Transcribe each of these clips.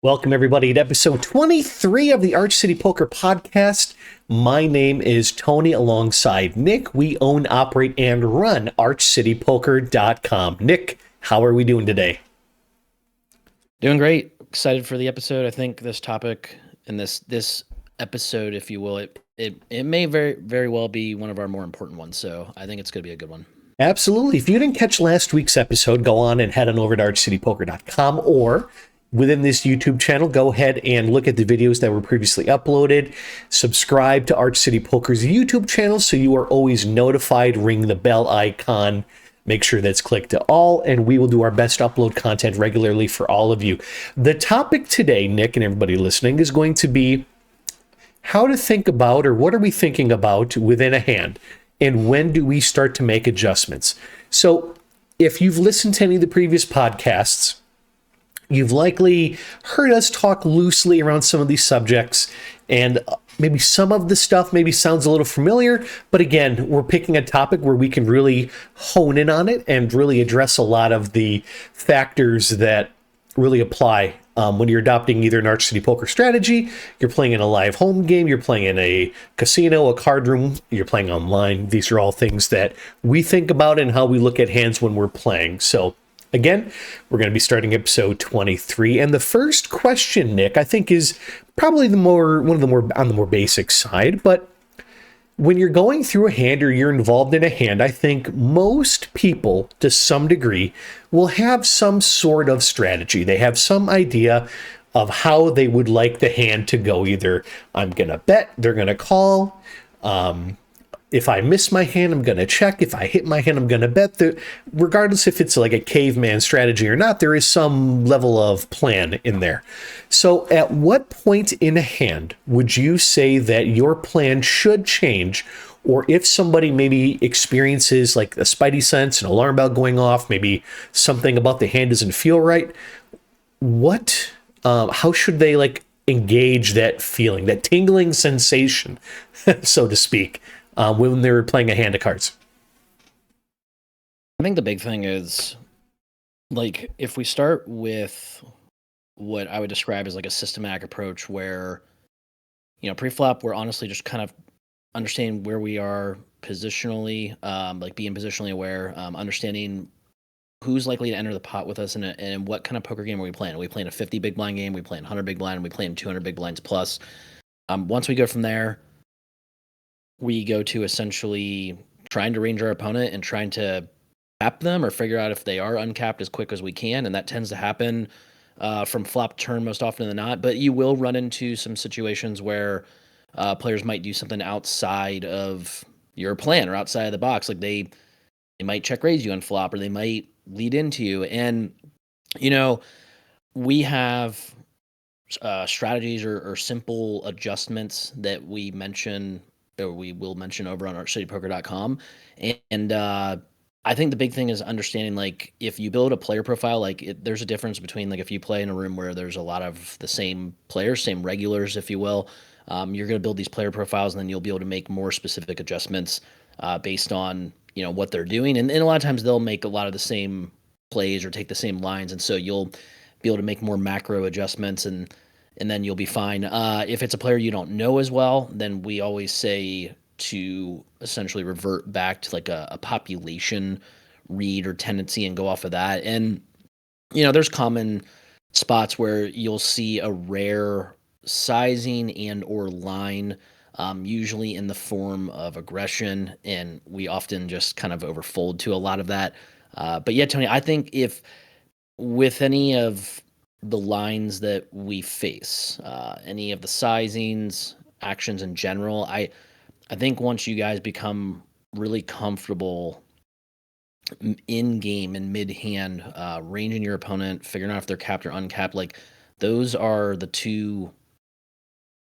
Welcome, everybody, to episode 23 of the Arch City Poker Podcast. My name is Tony alongside Nick. We own, operate, and run ArchCityPoker.com. Nick, how are we doing today? Doing great. Excited for the episode. I think this topic and this episode, if you will, it may very well be one of our more important ones. So I think it's going to be a good one. Absolutely. If you didn't catch last week's episode, go on and head on over to ArchCityPoker.com, or within this YouTube channel, go ahead and look at the videos that were previously uploaded. Subscribe to Arch City Poker's YouTube channel so you are always notified. Ring the bell icon. Make sure that's clicked to all, and we will do our best to upload content regularly for all of you. The topic today, Nick and everybody listening, is going to be how to think about, or what are we thinking about within a hand, and when do we start to make adjustments? So if you've listened to any of the previous podcasts, you've likely heard us talk loosely around some of these subjects, and maybe some of the stuff maybe sounds a little familiar, but again, we're picking a topic where we can really hone in on it and really address a lot of the factors that really apply when you're adopting either an Arch City Poker strategy, you're playing in a live home game, you're playing in a casino, a card room, you're playing online. These are all things that we think about and how we look at hands when we're playing. So again, we're going to be starting episode 23. And the first question, Nick, I think is probably one of the more on the more basic side. But when you're going through a hand or you're involved in a hand, I think most people, to some degree, will have some sort of strategy. They have some idea of how they would like the hand to go. Either I'm going to bet, they're going to call. If I miss my hand, I'm going to check. If I hit my hand, I'm going to bet. Regardless if it's like a caveman strategy or not, there is some level of plan in there. So at what point in a hand would you say that your plan should change? Or if somebody maybe experiences like a spidey sense, an alarm bell going off, maybe something about the hand doesn't feel right, how should they like engage that feeling, that tingling sensation, so to speak, when they're playing a hand of cards? I think the big thing is, like, if we start with what I would describe as like a systematic approach where, pre-flop, we're honestly just kind of understanding where we are positionally, like being positionally aware, understanding who's likely to enter the pot with us and what kind of poker game are we playing. Are we playing a 50 big blind game? Are we playing 100 big blind? Are we playing 200 big blinds plus? Once we go from there, we go to essentially trying to range our opponent and trying to cap them or figure out if they are uncapped as quick as we can. And that tends to happen from flop to turn most often than not. But you will run into some situations where players might do something outside of your plan or outside of the box. Like they might check raise you on flop, or they might lead into you. And, we have strategies or simple adjustments that we mention, or we will mention over on ArchCityPoker.com. And I think the big thing is understanding, like, if you build a player profile, like there's a difference between, like, if you play in a room where there's a lot of the same players, same regulars, if you will, you're going to build these player profiles, and then you'll be able to make more specific adjustments based on, what they're doing. And a lot of times they'll make a lot of the same plays or take the same lines. And so you'll be able to make more macro adjustments, and then you'll be fine. If it's a player you don't know as well, then we always say to essentially revert back to like a population read or tendency and go off of that. And, there's common spots where you'll see a rare sizing and or line, usually in the form of aggression, and we often just kind of overfold to a lot of that. But yeah, Tony, I think if with any of the lines that we face, any of the sizings, actions in general, I think once you guys become really comfortable in game and mid hand, ranging your opponent, figuring out if they're capped or uncapped, like those are the two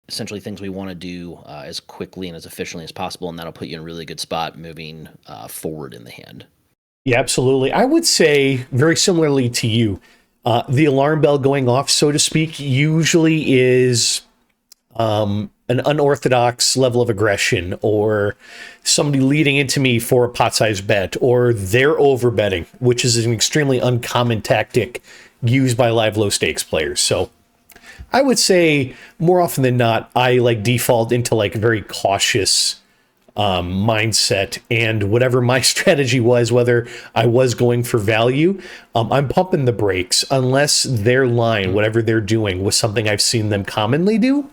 essentially things we want to do as quickly and as efficiently as possible, and that'll put you in a really good spot moving forward in the hand. Yeah, absolutely. I would say very similarly to you, the alarm bell going off, so to speak, usually is an unorthodox level of aggression, or somebody leading into me for a pot-sized bet, or they're overbetting, which is an extremely uncommon tactic used by live low-stakes players. So I would say more often than not, I like default into like very cautious mindset, and whatever my strategy was, whether I was going for value, I'm pumping the brakes unless their line, whatever they're doing, was something I've seen them commonly do.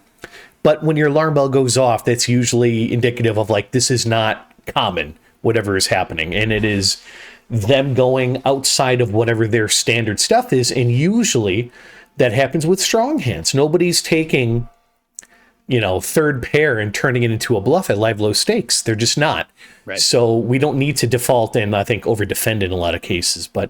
But when your alarm bell goes off, that's usually indicative of like, this is not common, whatever is happening. And it is them going outside of whatever their standard stuff is. And usually that happens with strong hands. Nobody's taking, third pair and turning it into a bluff at live low stakes. They're just not. Right. So we don't need to default and I think over defend in a lot of cases. But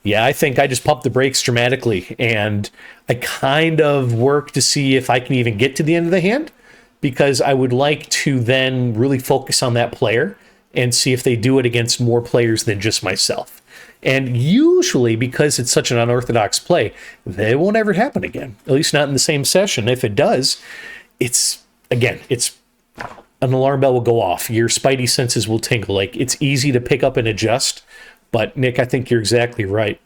yeah, I think I just pump the brakes dramatically, and I kind of work to see if I can even get to the end of the hand, because I would like to then really focus on that player and see if they do it against more players than just myself. And usually, because it's such an unorthodox play, they won't ever happen again, at least not in the same session. If it does, it's an alarm bell will go off. Your spidey senses will tingle. Like, it's easy to pick up and adjust. But Nick, I think you're exactly right.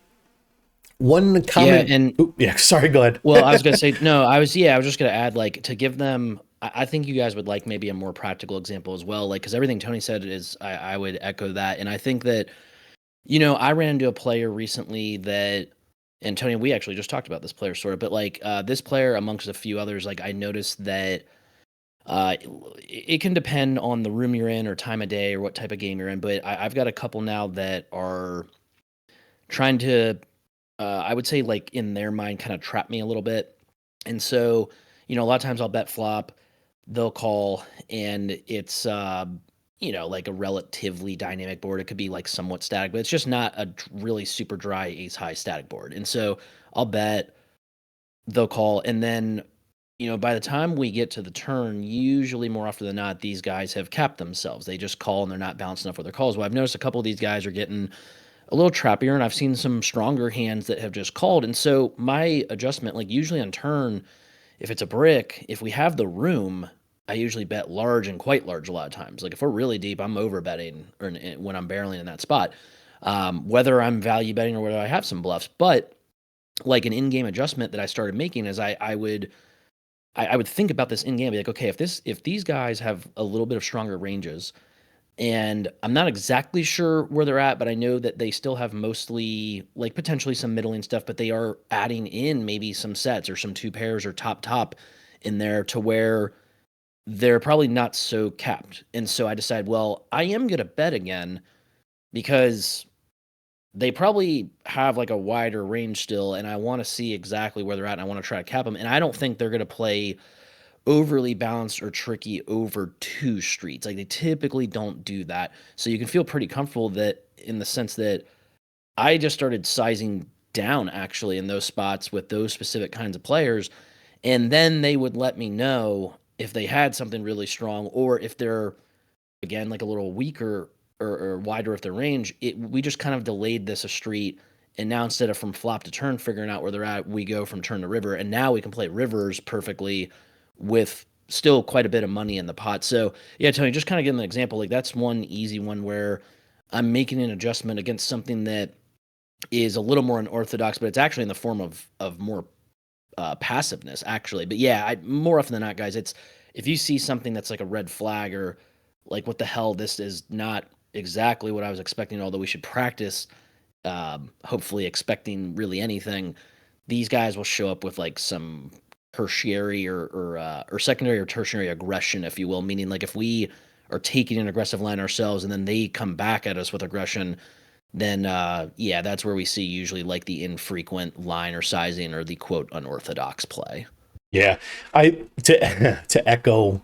One comment. Sorry, go ahead. Well, I was gonna say no. I was just gonna add, like, to give them. I think you guys would like maybe a more practical example as well, like, because everything Tony said is I would echo that, and I think that I ran into a player recently that, and Tony, we actually just talked about this player sort of, but like this player amongst a few others, like I noticed that it can depend on the room you're in or time of day or what type of game you're in. But I've got a couple now that are trying to, I would say, like, in their mind, kind of trap me a little bit. And so, a lot of times I'll bet flop, they'll call, and it's, like a relatively dynamic board. It could be like somewhat static, but it's just not a really super dry ace high static board. And so I'll bet, they'll call, and then by the time we get to the turn, usually more often than not, these guys have capped themselves. They just call and they're not balanced enough with their calls. Well, I've noticed a couple of these guys are getting a little trappier, and I've seen some stronger hands that have just called. And so my adjustment, like usually on turn, if it's a brick, if we have the room, I usually bet large and quite large a lot of times. Like if we're really deep, I'm over betting when I'm barreling in that spot, whether I'm value betting or whether I have some bluffs. But like an in-game adjustment that I started making is I would think about this in game, be like, okay, if these guys have a little bit of stronger ranges, and I'm not exactly sure where they're at, but I know that they still have mostly, like, potentially some middling stuff, but they are adding in maybe some sets or some two pairs or top in there to where they're probably not so capped. And so I decided, well, I am going to bet again, because they probably have like a wider range still, and I want to see exactly where they're at, and I want to try to cap them. And I don't think they're going to play overly balanced or tricky over two streets. Like, they typically don't do that. So you can feel pretty comfortable that, in the sense that I just started sizing down actually in those spots with those specific kinds of players. And then they would let me know if they had something really strong, or if they're, again, like a little weaker or wider if their range. We just kind of delayed this a street, and now instead of from flop to turn figuring out where they're at, we go from turn to river, and now we can play rivers perfectly with still quite a bit of money in the pot. So yeah, Tony, just kind of giving an example, like that's one easy one where I'm making an adjustment against something that is a little more unorthodox, but it's actually in the form of more passiveness actually. But yeah, more often than not, guys, it's if you see something that's like a red flag, or like, what the hell, this is not exactly what I was expecting, although we should practice hopefully expecting really anything, these guys will show up with like some tertiary or secondary or tertiary aggression, if you will, meaning like if we are taking an aggressive line ourselves and then they come back at us with aggression, then yeah, that's where we see usually like the infrequent line or sizing or the quote unorthodox play. Yeah, to echo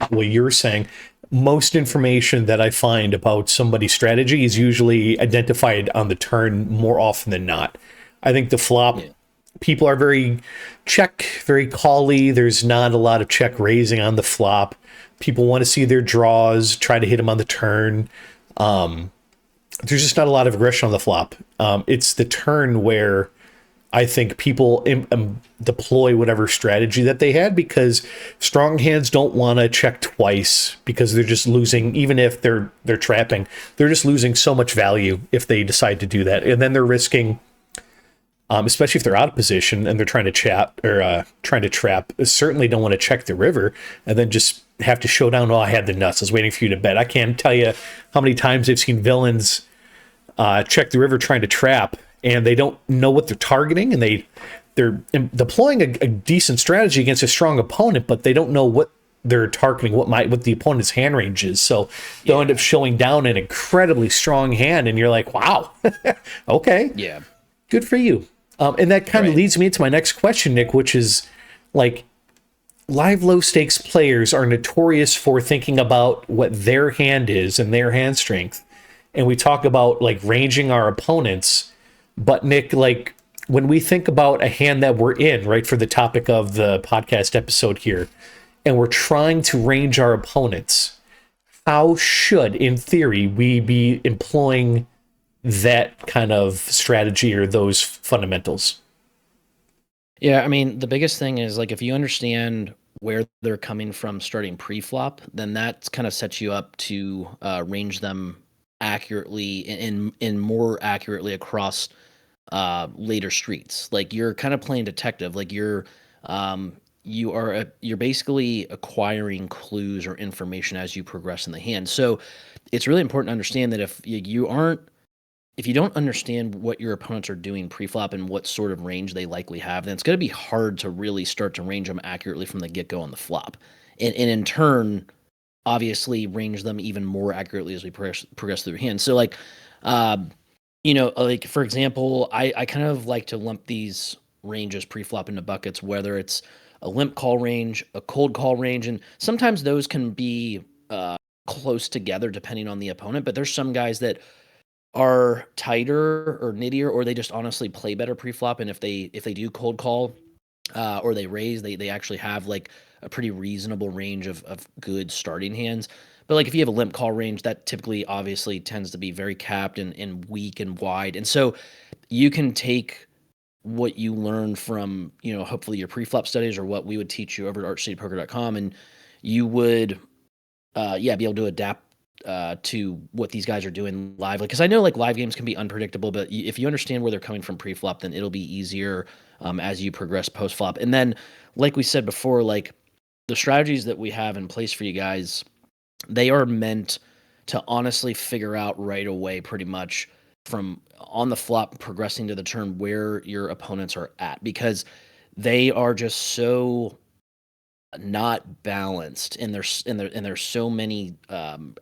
what you're saying, most information that I find about somebody's strategy is usually identified on the turn more often than not. I think the flop, people are very call-y. There's not a lot of check raising on the flop. People want to see their draws, try to hit them on the turn. There's just not a lot of aggression on the flop. It's the turn where I think people deploy whatever strategy that they had, because strong hands don't want to check twice, because they're just losing, even if they're trapping, they're just losing so much value if they decide to do that. And then they're risking especially if they're out of position and they're trying to trying to trap. Certainly don't want to check the river and then just have to show down. Oh, I had the nuts. I was waiting for you to bet. I can't tell you how many times I've seen villains check the river trying to trap, and they don't know what they're targeting, and they're deploying a decent strategy against a strong opponent, but they don't know what they're targeting, what the opponent's hand range is. So they'll end up showing down an incredibly strong hand, and you're like, wow, okay, Yeah. good for you. And that kind of leads me into my next question, Nick, which is like, live low stakes players are notorious for thinking about what their hand is and their hand strength. And we talk about like ranging our opponents. But Nick, like when we think about a hand that we're in, right, for the topic of the podcast episode here, and we're trying to range our opponents, how should, in theory, we be employing that kind of strategy or those fundamentals? Yeah, I mean, the biggest thing is like if you understand where they're coming from starting pre-flop, then that kind of sets you up to range them accurately and more accurately across later streets. Like you're kind of playing detective. Like you're basically acquiring clues or information as you progress in the hand. So it's really important to understand that if you don't understand what your opponents are doing pre-flop and what sort of range they likely have, then it's going to be hard to really start to range them accurately from the get-go on the flop. And in turn, obviously range them even more accurately as we progress through the hand. So like, like for example, I kind of like to lump these ranges pre-flop into buckets, whether it's a limp call range, a cold call range, and sometimes those can be close together depending on the opponent, but there's some guys that are tighter or nittier, or they just honestly play better pre-flop. And if they do cold call or they raise, they actually have like a pretty reasonable range of good starting hands. But like if you have a limp call range, that typically obviously tends to be very capped and weak and wide. And so you can take what you learn from, hopefully your pre-flop studies or what we would teach you over at archcitypoker.com, and you would be able to adapt to what these guys are doing live. Because I know like live games can be unpredictable, but if you understand where they're coming from pre-flop, then it'll be easier as you progress post-flop. And then, like we said before, like the strategies that we have in place for you guys, they are meant to honestly figure out right away, pretty much from on the flop progressing to the turn, where your opponents are at, because they are just so not balanced, and there's so many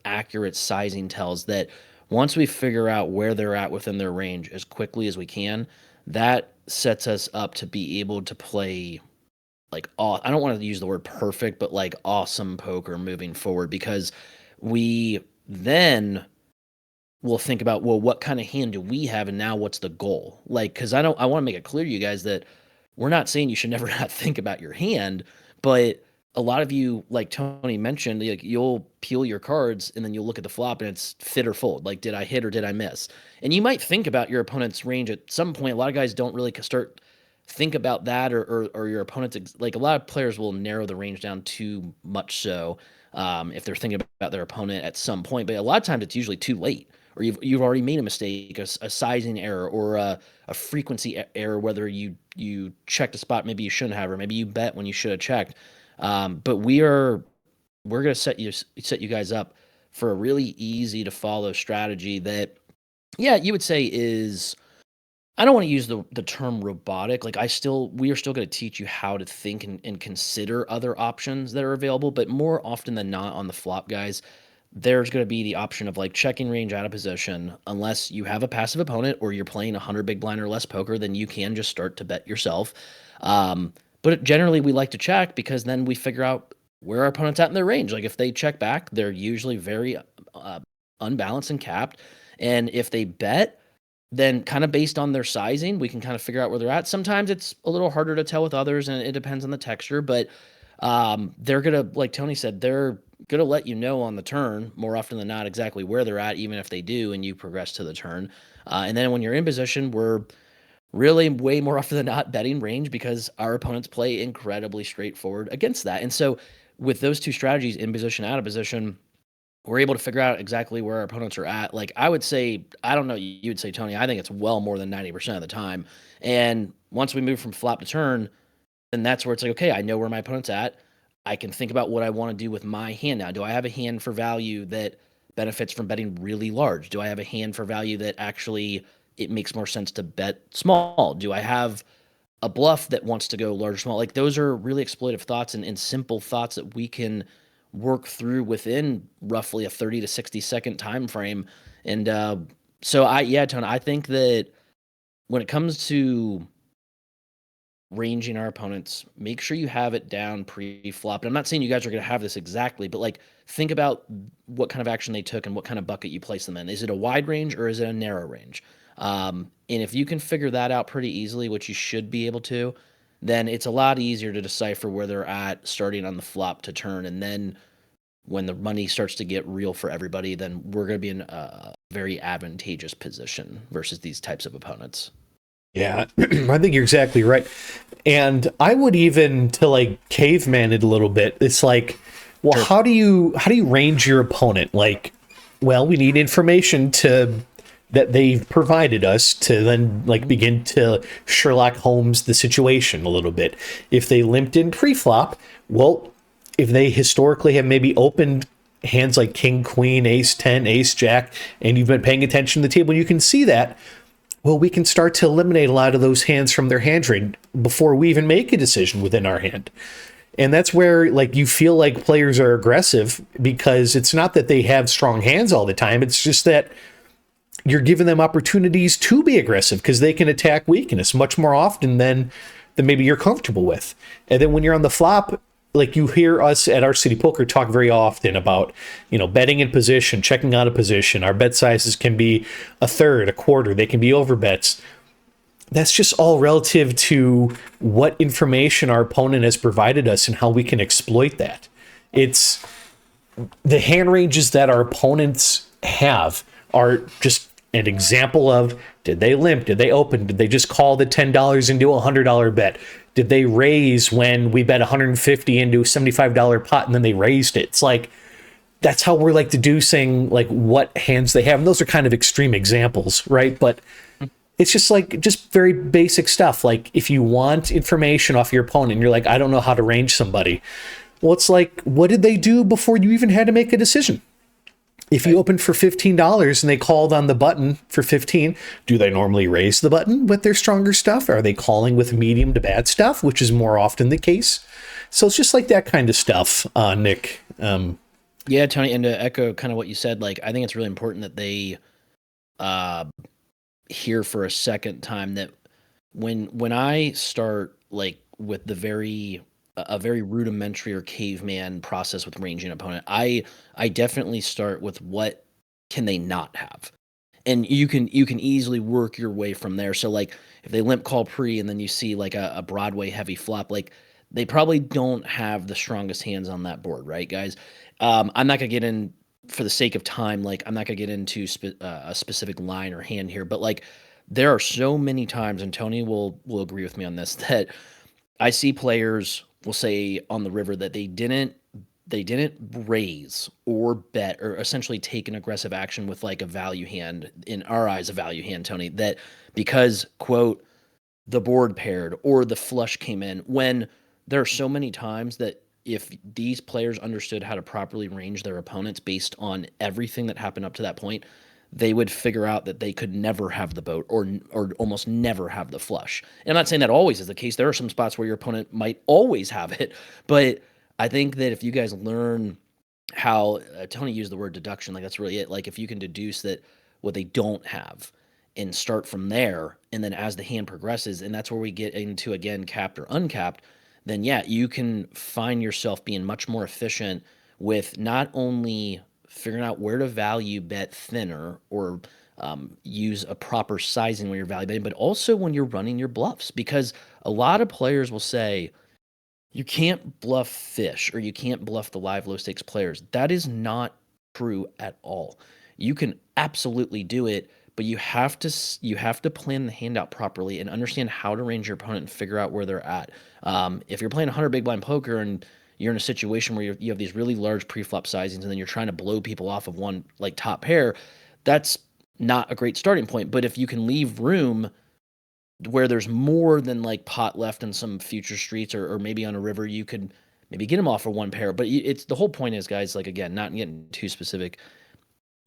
accurate sizing tells that once we figure out where they're at within their range as quickly as we can, that sets us up to be able to play like I don't want to use the word perfect, but like awesome poker moving forward, because we then will think about, well, what kind of hand do we have, and now what's the goal? Like, because I want to make it clear to you guys that we're not saying you should never not think about your hand, but a lot of you, like Tony mentioned, like you'll peel your cards and then you'll look at the flop and it's fit or fold. Like, did I hit or did I miss? And you might think about your opponent's range at some point. A lot of guys don't really think about that, or your opponent's, like a lot of players will narrow the range down too much so if they're thinking about their opponent at some point. But a lot of times it's usually too late, or you've already made a mistake, a sizing error, or a frequency error, whether you checked a spot maybe you shouldn't have, or maybe you bet when you should have checked. But we're going to set you guys up for a really easy to follow strategy that, yeah, you would say is, I don't want to use the term robotic. Like we are still going to teach you how to think and consider other options that are available. But more often than not on the flop, guys, there's going to be the option of like checking range out of position. Unless you have a passive opponent or you're playing 100 big blind or less poker, then you can just start to bet yourself. But generally we like to check, because then we figure out where our opponent's at in their range. Like if they check back, they're usually very unbalanced and capped. And if they bet, then kind of based on their sizing, we can kind of figure out where they're at. Sometimes it's a little harder to tell with others, and it depends on the texture, but they're going to, like Tony said, they're going to let you know on the turn more often than not exactly where they're at, even if they do, and you progress to the turn. And then when you're in position, we're really way more often than not betting range, because our opponents play incredibly straightforward against that. And so with those two strategies, in position, out of position, we're able to figure out exactly where our opponents are at. Like I would say, I don't know, you would say, Tony, I think it's well more than 90% of the time. And once we move from flop to turn, then that's where it's like, okay, I know where my opponent's at. I can think about what I want to do with my hand now. Do I have a hand for value that benefits from betting really large? Do I have a hand for value that actually it makes more sense to bet small? Do I have a bluff that wants to go large or small? Like those are really exploitive thoughts and simple thoughts that we can work through within roughly a 30 to 60-second time frame. And so yeah, Tony, I think that when it comes to ranging our opponents, make sure you have it down pre-flop. And I'm not saying you guys are going to have this exactly, but like think about what kind of action they took and what kind of bucket you place them in. Is it a wide range or is it a narrow range? And if you can figure that out pretty easily, which you should be able to, then it's a lot easier to decipher where they're at starting on the flop to turn. And then when the money starts to get real for everybody, then we're going to be in a very advantageous position versus these types of opponents. Yeah, I think you're exactly right. And I would even to like caveman it a little bit. It's like, well, Sure. how do you range your opponent? Like, well, we need information to that they've provided us to then like begin to Sherlock Holmes the situation a little bit. If they limped in pre-flop, well, if they historically have maybe opened hands like king, queen, ace 10, ace jack, and you've been paying attention to the table, you can see that. Well, we can start to eliminate a lot of those hands from their hand trade before we even make a decision within our hand. And that's where like you feel like players are aggressive because it's not that they have strong hands all the time. It's just that you're giving them opportunities to be aggressive because they can attack weakness much more often than maybe you're comfortable with. And then when you're on the flop, like you hear us at Arch City Poker talk very often about, betting in position, checking out of position. Our bet sizes can be a third, a quarter. They can be over bets. That's just all relative to what information our opponent has provided us and how we can exploit that. It's the hand ranges that our opponents have are just an example of, did they limp? Did they open? Did they just call the $10 into a $100 bet? Did they raise when we bet 150 into a $75 pot and then they raised it? It's like, that's how we're like deducing like what hands they have. And those are kind of extreme examples, right? But it's just like, just very basic stuff. Like if you want information off your opponent and you're like, I don't know how to range somebody. Well, it's like, what did they do before you even had to make a decision? If you opened for $15 and they called on the button for 15, do they normally raise the button with their stronger stuff? Are they calling with medium to bad stuff, which is more often the case? So it's just like that kind of stuff, Nick. Yeah, Tony, and to echo kind of what you said, like I think it's really important that they hear for a second time that when I start like with the a very rudimentary or caveman process with ranging opponent, I definitely start with what can they not have. And you can easily work your way from there. So like if they limp call pre and then you see like a Broadway heavy flop, like they probably don't have the strongest hands on that board, right, guys? I'm not gonna get in for the sake of time. Like I'm not gonna get into a specific line or hand here, but like there are so many times, and Tony will agree with me on this, that I see players will say on the river that they didn't raise or bet or essentially take an aggressive action with like a value hand, in our eyes a value hand, Tony, that because quote the board paired or the flush came in, when there are so many times that if these players understood how to properly range their opponents based on everything that happened up to that point, they would figure out that they could never have the boat or almost never have the flush. And I'm not saying that always is the case. There are some spots where your opponent might always have it, but I think that if you guys learn how Tony used the word deduction, like that's really it. Like if you can deduce that what they don't have and start from there, and then as the hand progresses, and that's where we get into again capped or uncapped, then yeah, you can find yourself being much more efficient with not only figuring out where to value bet thinner or use a proper sizing when you're value betting, but also when you're running your bluffs. Because a lot of players will say, you can't bluff fish or you can't bluff the live low stakes players. That is not true at all. You can absolutely do it, but you have to plan the handout properly and understand how to range your opponent and figure out where they're at. If you're playing 100 big blind poker and you're in a situation where you have these really large pre-flop sizings and then you're trying to blow people off of one like top pair, that's not a great starting point. But if you can leave room where there's more than like pot left in some future streets or maybe on a river, you could maybe get them off for one pair. But it's the whole point is, guys, like again, not getting too specific,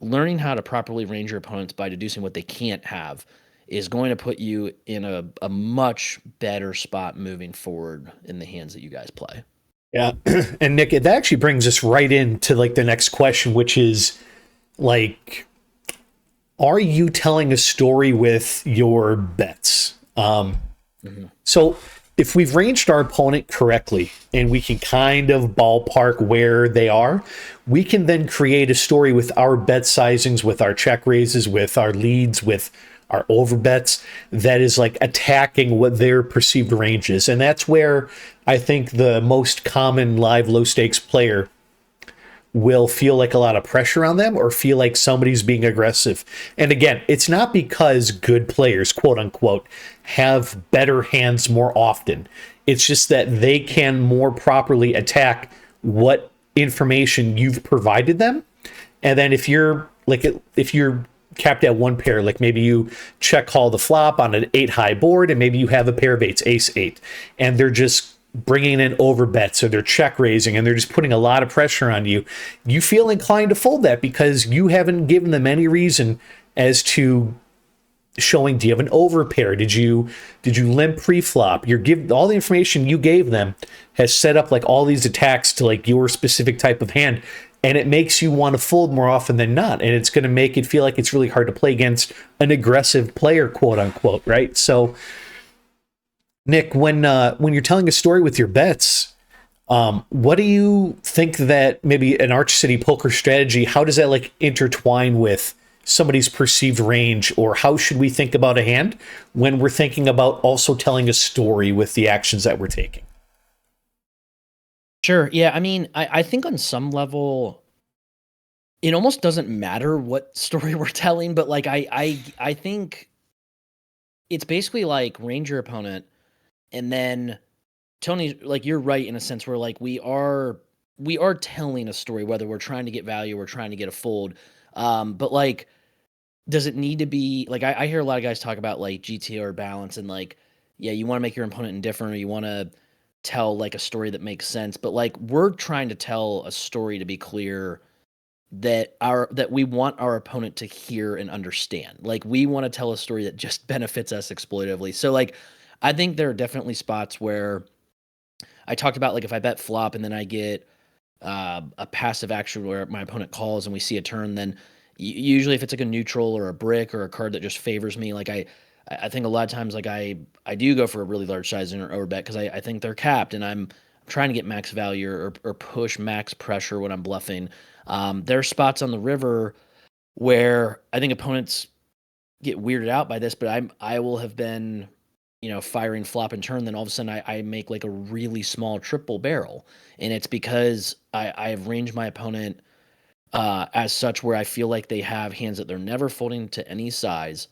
learning how to properly range your opponents by deducing what they can't have is going to put you in a much better spot moving forward in the hands that you guys play. Yeah. And Nick, that actually brings us right into like the next question, which is like, are you telling a story with your bets? So if we've ranged our opponent correctly and we can kind of ballpark where they are, we can then create a story with our bet sizings, with our check raises, with our leads, with our overbets that is like attacking what their perceived range is. And that's where I think the most common live low stakes player will feel like a lot of pressure on them or feel like somebody's being aggressive. And again, it's not because good players, quote unquote, have better hands more often. It's just that they can more properly attack what information you've provided them. And then if you're capped at one pair, like maybe you check call the flop on an 8 high board and maybe you have a pair of eights, ace 8, and they're just bringing in over bets or they're check raising and they're just putting a lot of pressure on you, you feel inclined to fold that because you haven't given them any reason as to showing, do you have an over pair? Did you limp pre-flop? All the information you gave them has set up like all these attacks to like your specific type of hand, and it makes you want to fold more often than not, and it's going to make it feel like it's really hard to play against an aggressive player, quote unquote, right? So Nick, when you're telling a story with your bets, what do you think that maybe an Arch City poker strategy, how does that like intertwine with somebody's perceived range, or how should we think about a hand when we're thinking about also telling a story with the actions that we're taking? Sure. Yeah. I mean, I think on some level, it almost doesn't matter what story we're telling, but like I think it's basically like range your opponent, and then Tony, like you're right in a sense where like we are telling a story, whether we're trying to get value or trying to get a fold. But like, does it need to be like I hear a lot of guys talk about like GTO or balance and like, yeah, you want to make your opponent indifferent or you want to tell like a story that makes sense. But like we're trying to tell a story to be clear that we want our opponent to hear and understand. Like we want to tell a story that just benefits us exploitively. So like I think there are definitely spots where I talked about like if I bet flop and then I get a passive action where my opponent calls and we see a turn, then usually if it's like a neutral or a brick or a card that just favors me, like I think a lot of times like I do go for a really large size or overbet because I think they're capped and I'm trying to get max value or push max pressure when I'm bluffing. There are spots on the river where I think opponents get weirded out by this, but I will have been, firing flop and turn, then all of a sudden I make like a really small triple barrel. And it's because I have ranged my opponent as such where I feel like they have hands that they're never folding to any size,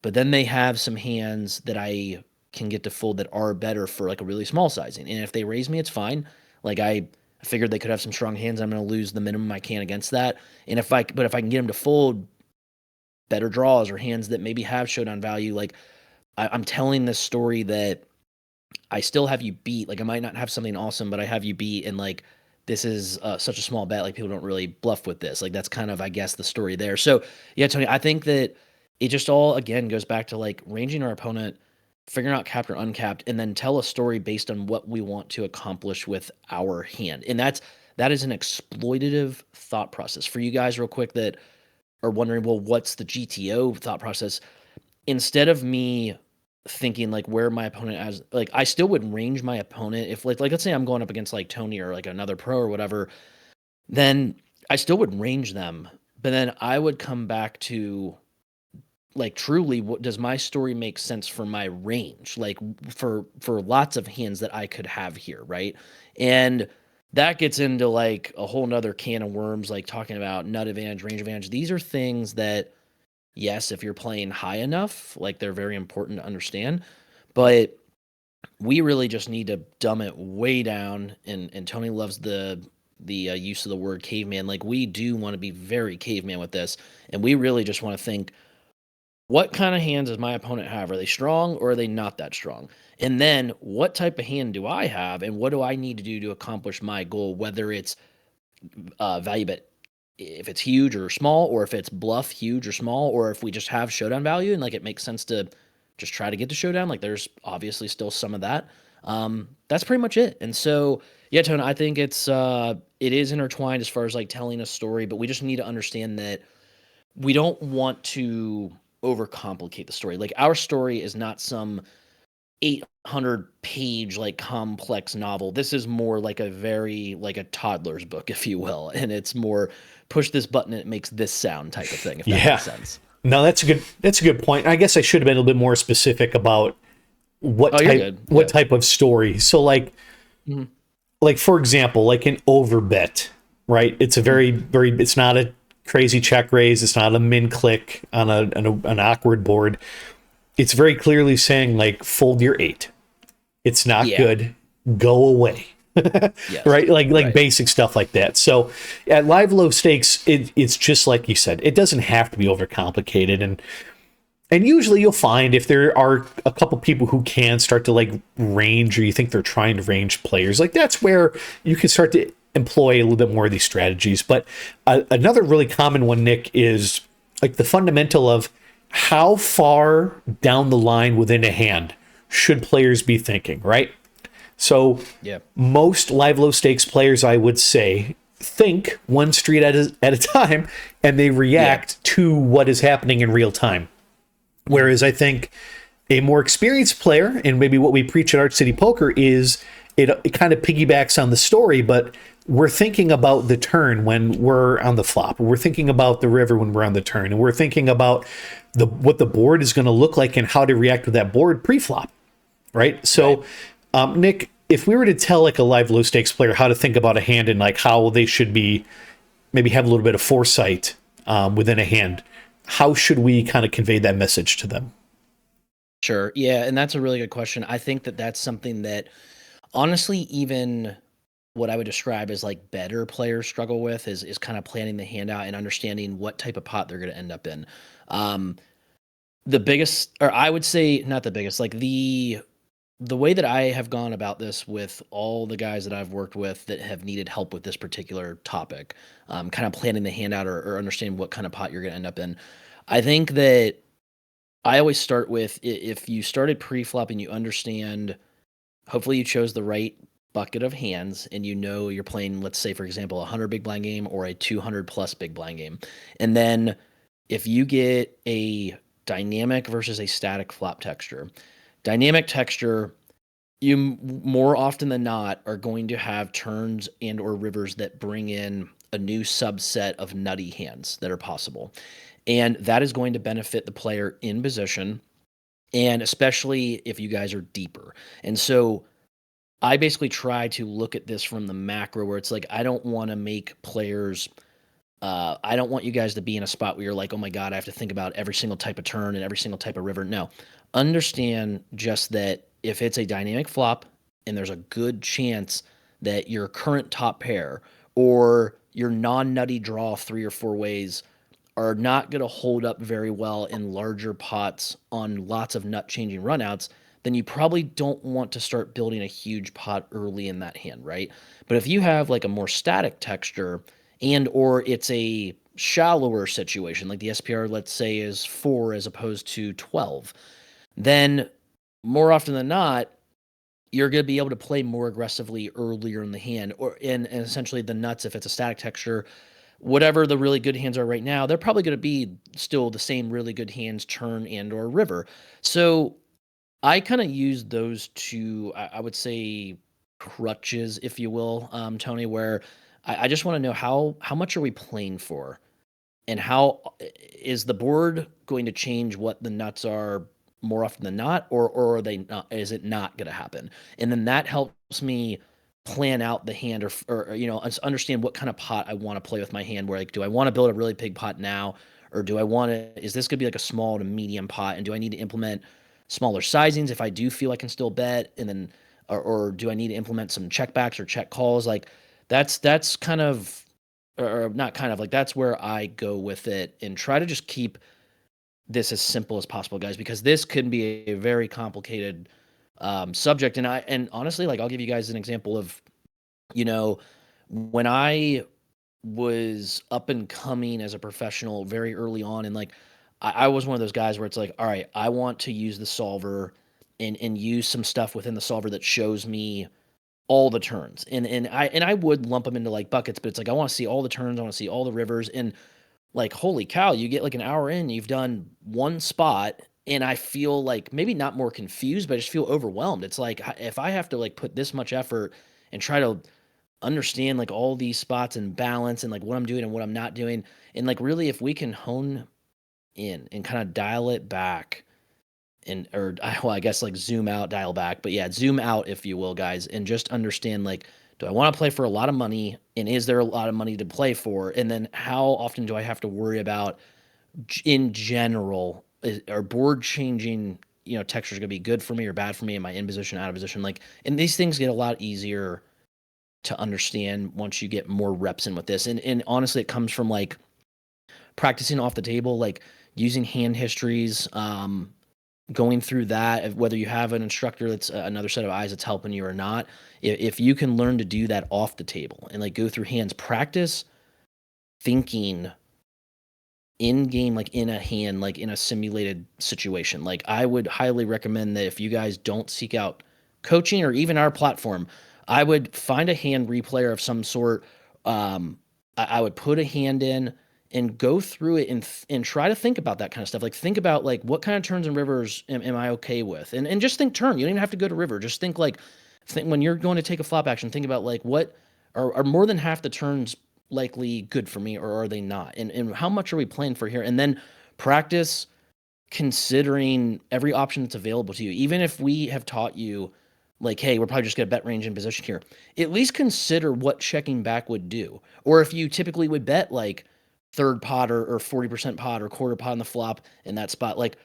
but then they have some hands that I can get to fold that are better for like a really small sizing. And if they raise me, it's fine. Like I figured they could have some strong hands. I'm going to lose the minimum I can against that. And if I can get them to fold better draws or hands that maybe have showdown value, like I'm telling this story that I still have you beat. Like I might not have something awesome, but I have you beat. And like, this is such a small bet. Like people don't really bluff with this. Like that's kind of, I guess, the story there. So yeah, Tony, I think that it just all, again, goes back to like ranging our opponent, figuring out capped or uncapped, and then tell a story based on what we want to accomplish with our hand. And that is an exploitative thought process for you guys real quick that are wondering, well, what's the GTO thought process? Instead of me thinking like where my opponent has, like I still would range my opponent if like let's say I'm going up against like Tony or like another pro or whatever, then I still would range them, but then I would come back to like truly what does my story make sense for my range, like for lots of hands that I could have here, right? And that gets into like a whole nother can of worms, like talking about nut advantage, range advantage. These are things that, yes, if you're playing high enough, like they're very important to understand. But we really just need to dumb it way down. And Tony loves the use of the word caveman. Like, we do want to be very caveman with this, and we really just want to think, what kind of hands does my opponent have? Are they strong or are they not that strong? And then what type of hand do I have, and what do I need to do to accomplish my goal? Whether it's value bet, if it's huge or small, or if it's bluff, huge or small, or if we just have showdown value and like it makes sense to just try to get to showdown. Like, there's obviously still some of that. That's pretty much it. And so, yeah, Tony, I think it is intertwined as far as like telling a story, but we just need to understand that we don't want to overcomplicate the story. Like, our story is not some 800 page like complex novel. This is more like a very like a toddler's book, if you will, and it's more push this button and it makes this sound type of thing, if that Yeah. makes sense. No, that's a good point. I guess I should have been a little bit more specific about Oh, you're good. what Yeah. type of story. So Mhm. like for example, like an overbet, right? It's a very it's not a crazy check raise, it's not a min click on an awkward board. It's very clearly saying like fold your 8. It's not Yeah. good. Go away. Yes. Right? Like Right. basic stuff like that. So at live low stakes, it's just like you said. It doesn't have to be overcomplicated, and usually you'll find if there are a couple people who can start to like range, or you think they're trying to range players, like that's where you can start to employ a little bit more of these strategies. But another really common one, Nick, is like the fundamental of how far down the line within a hand should players be thinking, right? So Yeah. most live low stakes players, I would say, think one street at a time, and they react to what is happening in real time. Whereas I think a more experienced player, and maybe what we preach at Arch City Poker, is it kind of piggybacks on the story, but we're thinking about the turn when we're on the flop. We're thinking about the river when we're on the turn, and we're thinking about what the board is going to look like and how to react to that board pre-flop, right? So, Nick, if we were to tell like a live low stakes player how to think about a hand and like how they should be, maybe have a little bit of foresight within a hand, how should we kind of convey that message to them? Sure. Yeah, and that's a really good question. I think that that's something that honestly, even what I would describe as like better players struggle with is kind of planning the handout and understanding what type of pot they're going to end up in. Um, the biggest, or I would say not the biggest, like the way that I have gone about this with all the guys that I've worked with that have needed help with this particular topic, kind of planning the handout or understanding what kind of pot you're going to end up in. I think that I always start with, if you started pre-flop and you understand, hopefully you chose the right bucket of hands and you know you're playing, let's say, for example, a 100 big blind game or a 200 plus big blind game. And then if you get a dynamic versus a static flop texture, dynamic texture, you more often than not are going to have turns and or rivers that bring in a new subset of nutty hands that are possible. And that is going to benefit the player in position, and especially if you guys are deeper. And so I basically try to look at this from the macro, where it's like, I don't want to make players, I don't want you guys to be in a spot where you're like, oh my God, I have to think about every single type of turn and every single type of river. No, understand just that if it's a dynamic flop and there's a good chance that your current top pair or your non-nutty draw 3 or 4 ways are not going to hold up very well in larger pots on lots of nut changing runouts, then you probably don't want to start building a huge pot early in that hand, right? But if you have like a more static texture and or it's a shallower situation, like the SPR, let's say, is 4 as opposed to 12, then more often than not, you're going to be able to play more aggressively earlier in the hand, or and essentially the nuts, if it's a static texture, whatever the really good hands are right now, they're probably going to be still the same really good hands, turn and or river. So I kind of use those two, I would say, crutches, if you will, Tony, where I just want to know how much are we playing for, and how is the board going to change what the nuts are more often than not, or are they not? Is it not going to happen? And then that helps me plan out the hand, or understand what kind of pot I want to play with my hand. Where, like, do I want to build a really big pot now, or do I want to? Is this going to be like a small to medium pot, and do I need to implement smaller sizings if I do feel I can still bet, and then or do I need to implement some checkbacks or check calls? Like that's kind of or not kind of like that's where I go with it and try to just keep this as simple as possible, guys, because this can be a very complicated subject. And honestly, like I'll give you guys an example of, you know, when I was up and coming as a professional very early on, and like I was one of those guys where it's like, all right, I want to use the solver and use some stuff within the solver that shows me all the turns. And I would lump them into like buckets, but it's like I want to see all the turns, I want to see all the rivers. And like, holy cow, you get like an hour in, you've done one spot, and I feel like maybe not more confused, but I just feel overwhelmed. It's like if I have to like put this much effort and try to understand like all these spots and balance and like what I'm doing and what I'm not doing, and like really if we can hone in and kind of dial it back and or well, I guess like zoom out, dial back, but yeah, zoom out if you will, guys, and just understand like, do I want to play for a lot of money, and is there a lot of money to play for, and then how often do I have to worry about in general are board changing, you know, textures going to be good for me or bad for me? Am I in position, out of position? Like, and these things get a lot easier to understand once you get more reps in with this. And honestly, it comes from like practicing off the table, like using hand histories, going through that, whether you have an instructor that's another set of eyes that's helping you or not. If you can learn to do that off the table and like go through hands, practice thinking in game, like in a hand, like in a simulated situation. Like I would highly recommend that if you guys don't seek out coaching or even our platform, I would find a hand replayer of some sort. I would put a hand in and go through it and try to think about that kind of stuff. Like think about like what kind of turns and rivers am I okay with? And just think turn. You don't even have to go to river. Just think like when you're going to take a flop action, think about like what are more than half the turns likely good for me, or are they not? And how much are we playing for here? And then practice considering every option that's available to you. Even if we have taught you like, hey, we're probably just going to bet range in position here, at least consider what checking back would do. Or if you typically would bet like third pot or 40% pot or quarter pot on the flop in that spot, like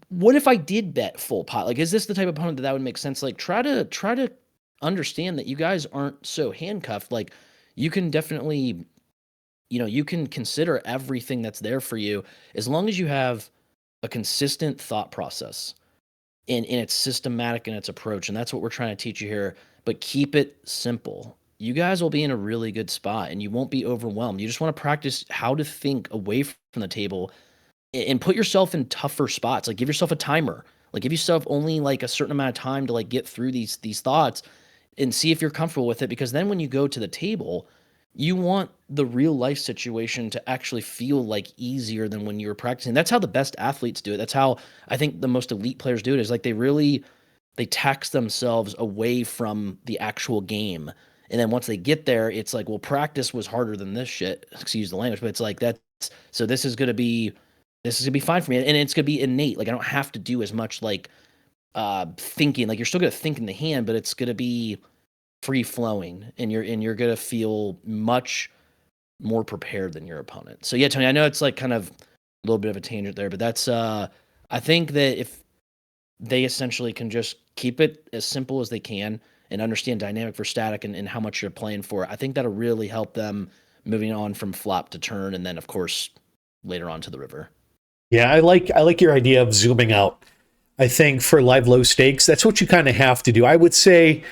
what if I did bet full pot? Like, is this the type of opponent that would make sense? Like try to understand that you guys aren't so handcuffed. Like you can definitely, you know, you can consider everything that's there for you as long as you have a consistent thought process and it's systematic in its approach. And that's what we're trying to teach you here, but keep it simple. You guys will be in a really good spot and you won't be overwhelmed. You just want to practice how to think away from the table and put yourself in tougher spots. Like give yourself a timer, like give yourself only like a certain amount of time to like get through these thoughts and see if you're comfortable with it. Because then when you go to the table, you want the real life situation to actually feel like easier than when you were practicing. That's how the best athletes do it. That's how I think the most elite players do it, is like they tax themselves away from the actual game. And then once they get there, it's like, well, practice was harder than this shit. Excuse the language, but it's like so this is gonna be fine for me. And it's gonna be innate. Like I don't have to do as much like thinking. Like you're still gonna think in the hand, but it's gonna be free flowing, and you're gonna feel much more prepared than your opponent. So yeah, Tony, I know it's like kind of a little bit of a tangent there, but that's I think that if they essentially can just keep it as simple as they can and understand dynamic for static and how much you're playing for, I think that'll really help them moving on from flop to turn, and then of course later on to the river. Yeah, I like your idea of zooming out. I think for live low stakes, that's what you kind of have to do. I would say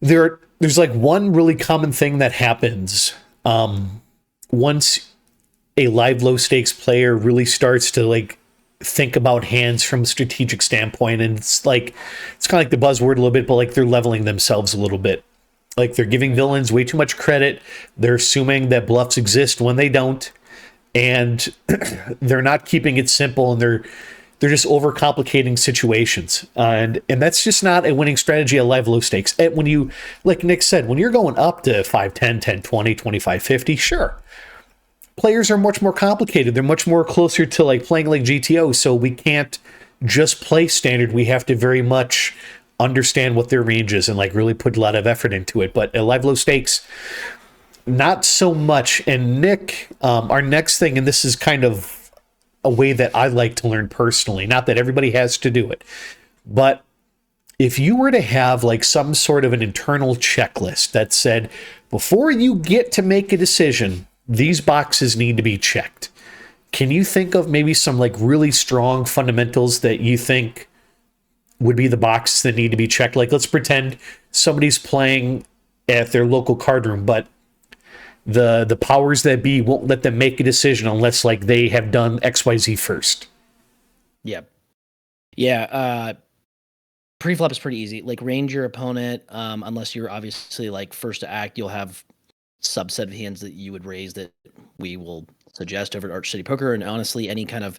there's like one really common thing that happens once a live low stakes player really starts to like think about hands from a strategic standpoint, and it's kind of like the buzzword a little bit, but like they're leveling themselves a little bit. Like they're giving villains way too much credit. They're assuming that bluffs exist when they don't, and they're not keeping it simple, and they're just overcomplicating situations. And that's just not a winning strategy at live low stakes. And when you, like Nick said, when you're going up to 5, 10, 10, 20, 25, 50, sure. Players are much more complicated. They're much more closer to like playing like GTO. So we can't just play standard. We have to very much understand what their range is and like really put a lot of effort into it. But at live low stakes, not so much. And Nick, our next thing, and this is kind of a way that I like to learn personally. Not that everybody has to do it, but if you were to have like some sort of an internal checklist that said, before you get to make a decision, these boxes need to be checked. Can you think of maybe some like really strong fundamentals that you think would be the boxes that need to be checked? Like, let's pretend somebody's playing at their local card room, but the powers that be won't let them make a decision unless like they have done XYZ first. Yeah. Pre-flop is pretty easy. Like, range your opponent, unless you're obviously like first to act, you'll have subset of hands that you would raise that we will suggest over at Arch City Poker. And honestly, any kind of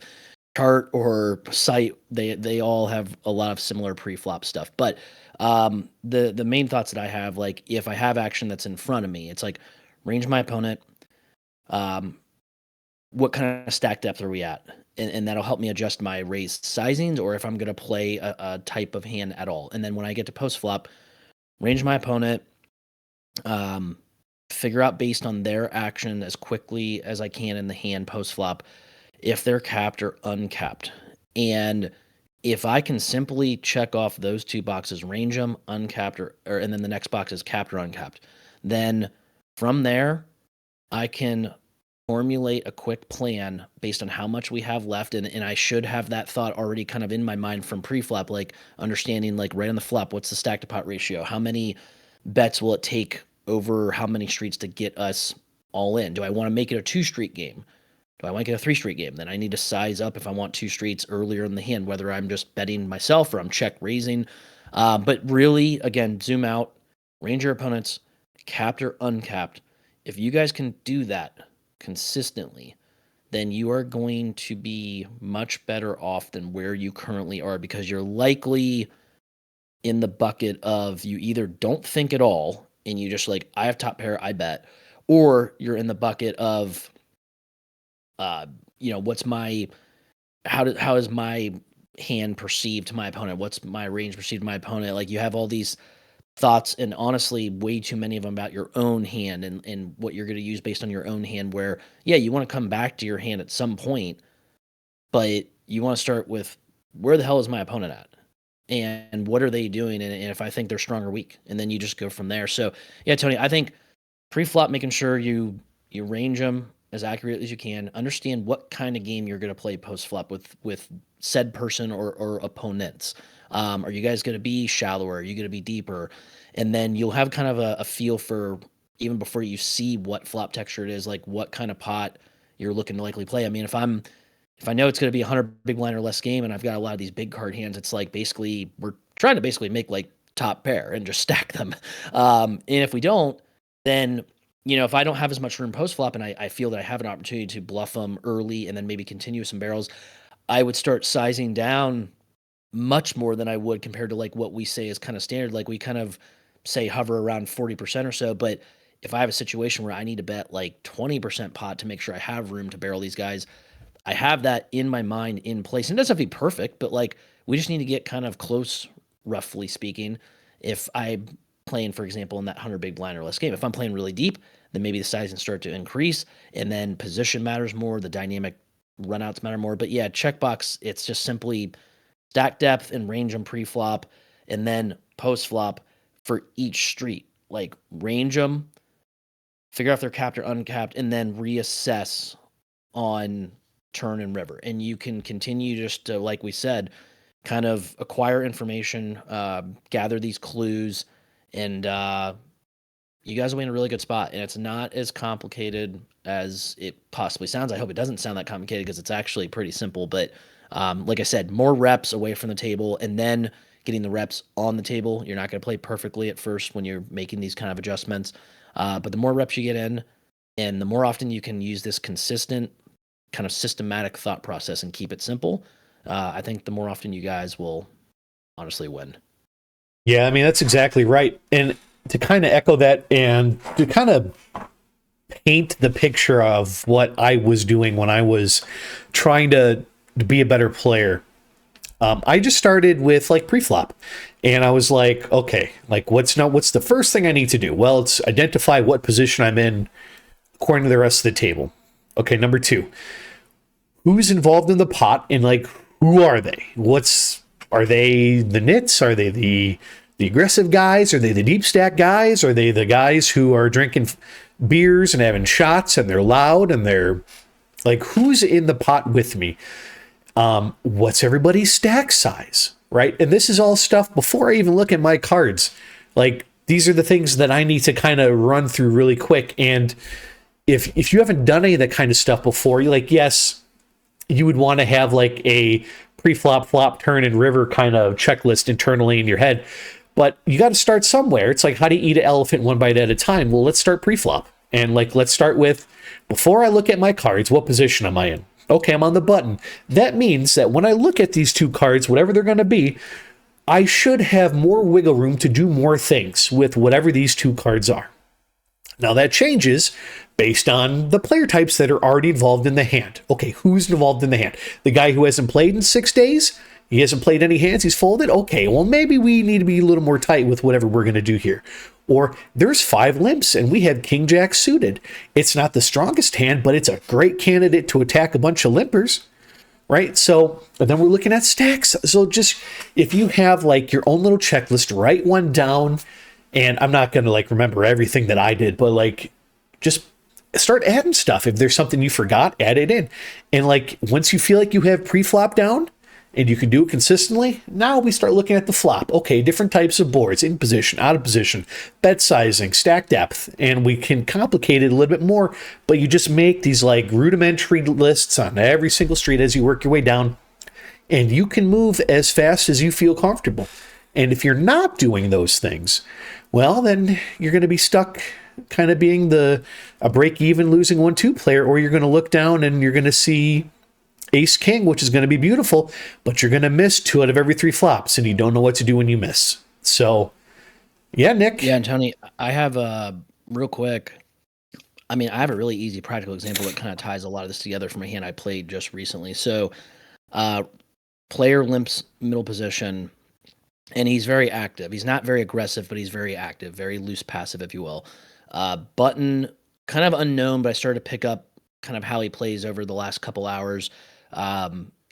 chart or site, they all have a lot of similar pre-flop stuff. But the main thoughts that I have, like, if I have action that's in front of me, it's like, range my opponent. What kind of stack depth are we at? And that'll help me adjust my raised sizings, or if I'm going to play a type of hand at all. And then when I get to post flop, range my opponent, figure out based on their action as quickly as I can in the hand post flop if they're capped or uncapped. And if I can simply check off those two boxes, range them, uncapped, and then the next box is capped or uncapped, then from there I can formulate a quick plan based on how much we have left. And I should have that thought already kind of in my mind from pre-flop, like understanding like right on the flop, what's the stack to pot ratio? How many bets will it take over how many streets to get us all in? Do I want to make it a 2-street game? Do I want to get a 3-street game? Then I need to size up if I want 2 streets earlier in the hand, whether I'm just betting myself or I'm check raising. But really, again, zoom out, range your opponents, capped or uncapped. If you guys can do that consistently, then you are going to be much better off than where you currently are, because you're likely in the bucket of you either don't think at all and you just like, I have top pair, I bet, or you're in the bucket of, what's my, how is my hand perceived to my opponent? What's my range perceived to my opponent? Like, you have all these thoughts, and honestly, way too many of them about your own hand and what you're going to use based on your own hand, where, yeah, you want to come back to your hand at some point, but you want to start with, where the hell is my opponent at? And what are they doing? And if I think they're strong or weak, and then you just go from there. So yeah, Tony, I think pre-flop, making sure you range them as accurately as you can, understand what kind of game you're going to play post-flop with said person or opponents. Are you guys going to be shallower? Are you going to be deeper? And then you'll have kind of a feel for, even before you see what flop texture it is, like what kind of pot you're looking to likely play. I mean, if I know it's going to be 100 big blind or less game, and I've got a lot of these big card hands, it's like basically we're trying to basically make like top pair and just stack them. And if we don't, then, if I don't have as much room post flop and I feel that I have an opportunity to bluff them early and then maybe continue some barrels, I would start sizing down much more than I would compared to like what we say is kind of standard. Like, we kind of say hover around 40% or so. But if I have a situation where I need to bet like 20% pot to make sure I have room to barrel these guys, I have that in my mind in place. And it doesn't have to be perfect, but like, we just need to get kind of close, roughly speaking. If I'm playing, for example, in that 100 big blind or less game, if I'm playing really deep, then maybe the sizing start to increase, and then position matters more, the dynamic runouts matter more. But yeah, checkbox, it's just simply stack depth and range them pre-flop, and then post-flop for each street. Like, range them, figure out if they're capped or uncapped, and then reassess on turn and river. And you can continue just to, like we said, kind of acquire information, gather these clues, and you guys will be in a really good spot. And it's not as complicated as it possibly sounds. I hope it doesn't sound that complicated, because it's actually pretty simple. But like I said, more reps away from the table, and then getting the reps on the table. You're not going to play perfectly at first when you're making these kind of adjustments. But the more reps you get in, and the more often you can use this consistent kind of systematic thought process and keep it simple, I think the more often you guys will honestly win. Yeah, I mean, that's exactly right. And to kind of echo that, and to kind of paint the picture of what I was doing when I was trying to be a better player, I just started with like pre-flop, and I was like, okay, like what's the first thing I need to do? Well, it's identify what position I'm in according to the rest of the table. Okay, number 2, who's involved in the pot and like who are they? Are they the nits? Are they the aggressive guys? Are they the deep stack guys? Are they the guys who are drinking beers and having shots and they're loud and they're like, who's in the pot with me? What's everybody's stack size, right? And this is all stuff before I even look at my cards. Like, these are the things that I need to kind of run through really quick. And if you haven't done any of that kind of stuff before, you're like, yes, you would want to have like a pre-flop, flop, turn, and river kind of checklist internally in your head. But you got to start somewhere. It's like, how do you eat an elephant one bite at a time? Well, let's start pre-flop. And like, let's start with, before I look at my cards, what position am I in? Okay, I'm on the button. That means that when I look at these two cards, whatever they're going to be, I should have more wiggle room to do more things with whatever these two cards are. Now that changes based on the player types that are already involved in the hand. Okay, who's involved in the hand? The guy who hasn't played in 6 days? He hasn't played any hands, he's folded? Okay, well, maybe we need to be a little more tight with whatever we're going to do here. Or there's 5 limps and we have King Jack suited. It's not the strongest hand, but it's a great candidate to attack a bunch of limpers, right? So then we're looking at stacks. So just, if you have like your own little checklist, write one down. And I'm not going to like remember everything that I did, but like just start adding stuff. If there's something you forgot, add it in. And like once you feel like you have pre-flop down and you can do it consistently, now we start looking at the flop. Okay, different types of boards, in position, out of position, bet sizing, stack depth, and we can complicate it a little bit more, but you just make these like rudimentary lists on every single street as you work your way down, and you can move as fast as you feel comfortable. And if you're not doing those things, well, then you're going to be stuck kind of being a break-even losing 1-2 player, or you're going to look down and you're going to see Ace King, which is going to be beautiful, but you're going to miss 2 out of every 3 flops, and you don't know what to do when you miss. So, yeah, Nick. Yeah, and Tony, I have real quick. I mean, I have a really easy practical example that kind of ties a lot of this together from a hand I played just recently. So, player limps middle position, and he's very active. He's not very aggressive, but he's very active, very loose passive, if you will. Button, kind of unknown, but I started to pick up kind of how he plays over the last couple hours.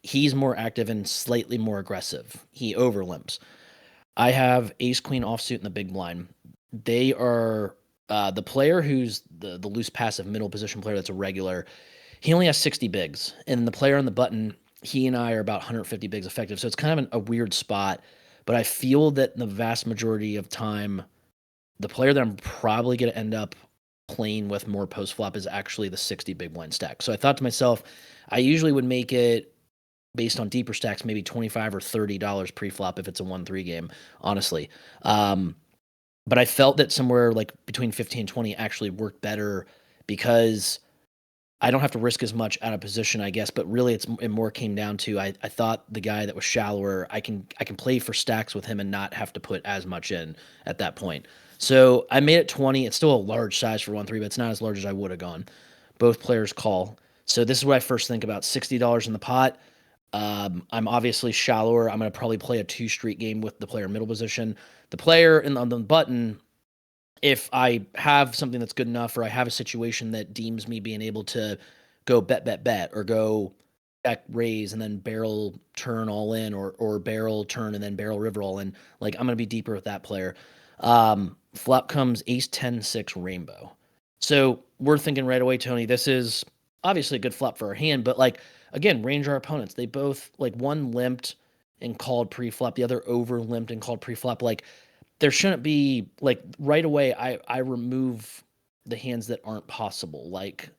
He's more active and slightly more aggressive. He overlimps. I have ace queen offsuit in the big blind. They are the player who's the loose passive middle position player that's a regular. He only has 60 bigs, and the player on the button, he and I are about 150 bigs effective. So it's kind of a weird spot, but I feel that the vast majority of time, the player that I'm probably going to end up playing with more post flop is actually the 60 big blind stack. So I thought to myself, I usually would make it based on deeper stacks, maybe $25 or $30 pre-flop if it's a 1-3 game, honestly. But I felt that somewhere like between 15 and 20 actually worked better because I don't have to risk as much out of position, I guess. But really, it more came down to I thought the guy that was shallower, I can play for stacks with him and not have to put as much in at that point. So I made it 20. It's still a large size for 1-3, but it's not as large as I would have gone. Both players call. So this is what I first think about: $60 in the pot. I'm obviously shallower. I'm going to probably play a 2-street game with the player middle position. The player on the button, if I have something that's good enough, or I have a situation that deems me being able to go bet, or go back raise and then barrel turn all in, or barrel turn and then barrel river all in, like I'm going to be deeper with that player. Flop comes ace 10-6 rainbow. So we're thinking right away, Tony, this is obviously a good flop for our hand, but like, again, range our opponents. They both, like, one limped and called pre-flop, the other over limped and called pre-flop. Like, there shouldn't be, like, right away, I remove the hands that aren't possible, like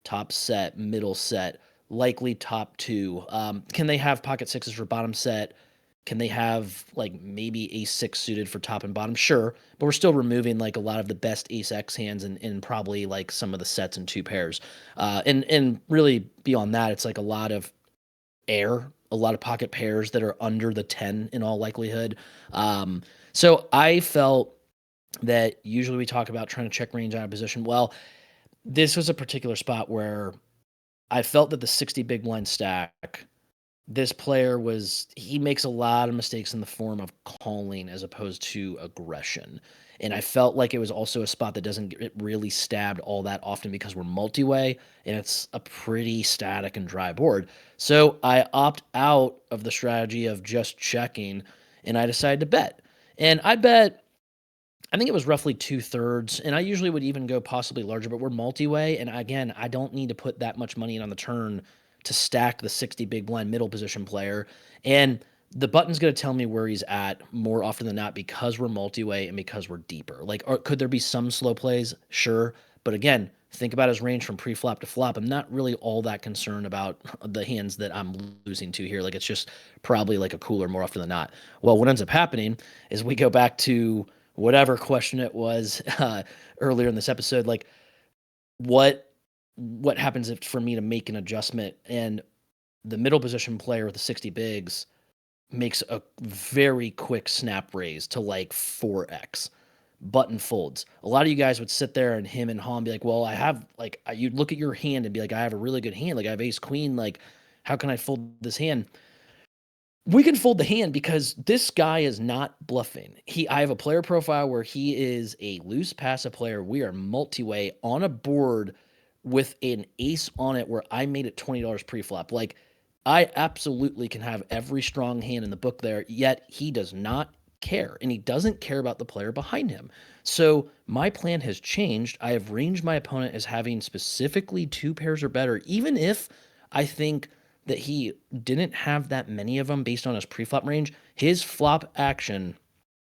top set, middle set, likely top 2. Can they have pocket sixes for bottom set? Can they have like maybe ace 6 suited for top and bottom? Sure, but we're still removing like a lot of the best ace X hands and probably like some of the sets and 2 pairs. And really beyond that, it's like a lot of air, a lot of pocket pairs that are under the 10 in all likelihood. So I felt that usually we talk about trying to check range out of position. Well, this was a particular spot where I felt that the 60 big blind stack, this player he makes a lot of mistakes in the form of calling as opposed to aggression. And I felt like it was also a spot that doesn't get really stabbed all that often because we're multi-way and it's a pretty static and dry board. So I opt out of the strategy of just checking and I decided to bet. And I bet, I think it was roughly 2/3, and I usually would even go possibly larger, but we're multi-way, and again, I don't need to put that much money in on the turn to stack the 60 big blind middle position player, and the button's gonna tell me where he's at more often than not because we're multi-way and because we're deeper. Like, could there be some slow plays? Sure, but again, think about his range from pre-flop to flop. I'm not really all that concerned about the hands that I'm losing to here. Like, it's just probably like a cooler more often than not. Well, what ends up happening is we go back to whatever question it was earlier in this episode, like what happens if for me to make an adjustment and the middle position player with the 60 bigs makes a very quick snap raise to like 4x button folds. A lot of you guys would sit there and him and haw and be like, well, I have like, you'd look at your hand and be like, I have a really good hand. Like I have ace queen. Like, how can I fold this hand? We can fold the hand because this guy is not bluffing. I have a player profile where he is a loose passive player. We are multi-way on a board with an ace on it where I made it $20 pre-flop. Like, I absolutely can have every strong hand in the book there, yet he does not care, and he doesn't care about the player behind him. So my plan has changed. I have ranged my opponent as having specifically 2 pairs or better, even if I think that he didn't have that many of them based on his pre-flop range. His flop action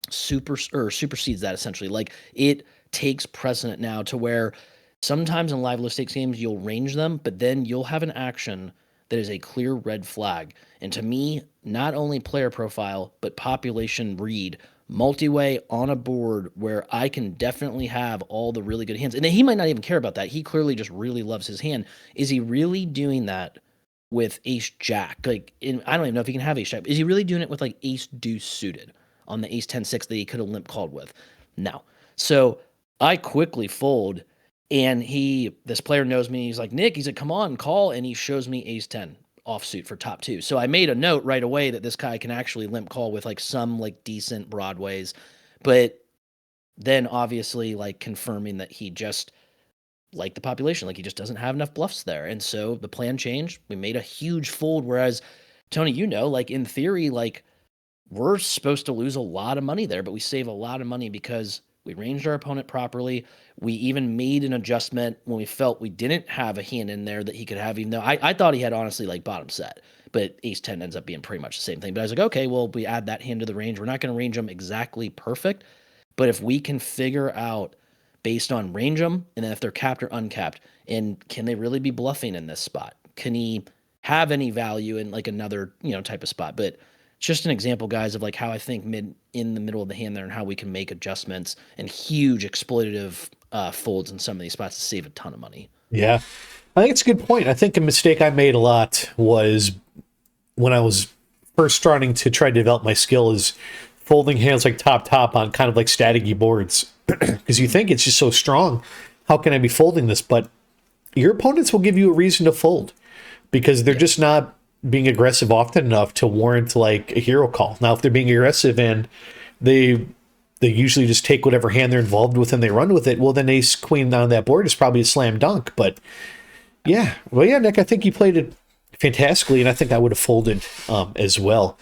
supersedes that essentially. Like, it takes precedent now to where sometimes in live low stakes games you'll range them, but then you'll have an action that is a clear red flag. And to me, not only player profile, but population read, multi-way on a board where I can definitely have all the really good hands. And he might not even care about that. He clearly just really loves his hand. Is he really doing that with ace jack? Like, I don't even know if he can have ace jack. Is he really doing it with like ace deuce suited on the ace 10-6 that he could have limp called with? No. So I quickly fold, and this player knows me. He's like, Nick, he's like, come on, call. And he shows me ace 10 offsuit for top 2. So I made a note right away that this guy can actually limp call with like some like decent broadways. But then obviously like confirming that he just, like the population, like he just doesn't have enough bluffs there. And so the plan changed. We made a huge fold. Whereas, Tony, like in theory, like we're supposed to lose a lot of money there, but we save a lot of money because we ranged our opponent properly. We even made an adjustment when we felt we didn't have a hand in there that he could have, even though I thought he had honestly like bottom set, but ace 10 ends up being pretty much the same thing. But I was like, okay, well, we add that hand to the range. We're not going to range them exactly perfect, but if we can figure out based on range them, and then if they're capped or uncapped, and can they really be bluffing in this spot? Can he have any value in like another, type of spot? But just an example, guys, of like how I think in the middle of the hand there and how we can make adjustments and huge exploitative folds in some of these spots to save a ton of money. Yeah, I think it's a good point. I think a mistake I made a lot was when I was first starting to try to develop my skill is folding hands like top on kind of like staticky boards. Because you think it's just so strong. How can I be folding this? But your opponents will give you a reason to fold because they're just not being aggressive often enough to warrant like a hero call. Now, if they're being aggressive and they usually just take whatever hand they're involved with and they run with it, well, then ace queen on that board is probably a slam dunk. But yeah, Nick, I think you played it fantastically, and I think I would have folded as well.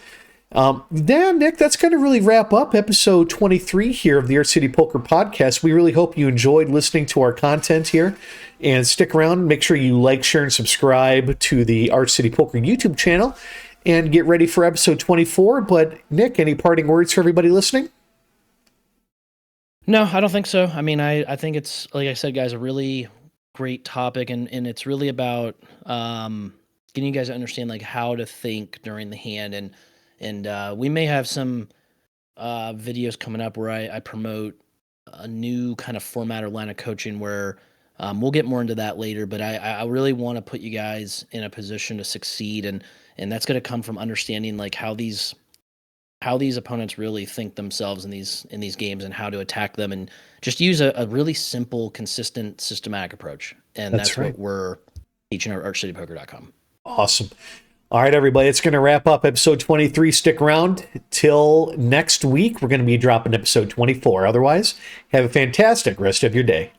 Nick, that's going to really wrap up episode 23 here of the Art City Poker Podcast. We really hope you enjoyed listening to our content here, and stick around. Make sure you like, share, and subscribe to the Art City Poker YouTube channel, and get ready for episode 24. But Nick, any parting words for everybody listening? No, I don't think so. I mean, I think it's, like I said, guys, a really great topic, and it's really about getting you guys to understand like how to think during the hand, and we may have some videos coming up where I promote a new kind of format or line of coaching where we'll get more into that later, but I really want to put you guys in a position to succeed, and that's going to come from understanding like how these opponents really think themselves in these games and how to attack them, and just use a really simple, consistent, systematic approach. And that's right. What we're teaching at archcitypoker.com. Awesome. All right, everybody, it's going to wrap up episode 23. Stick around till next week. We're going to be dropping episode 24. Otherwise, have a fantastic rest of your day.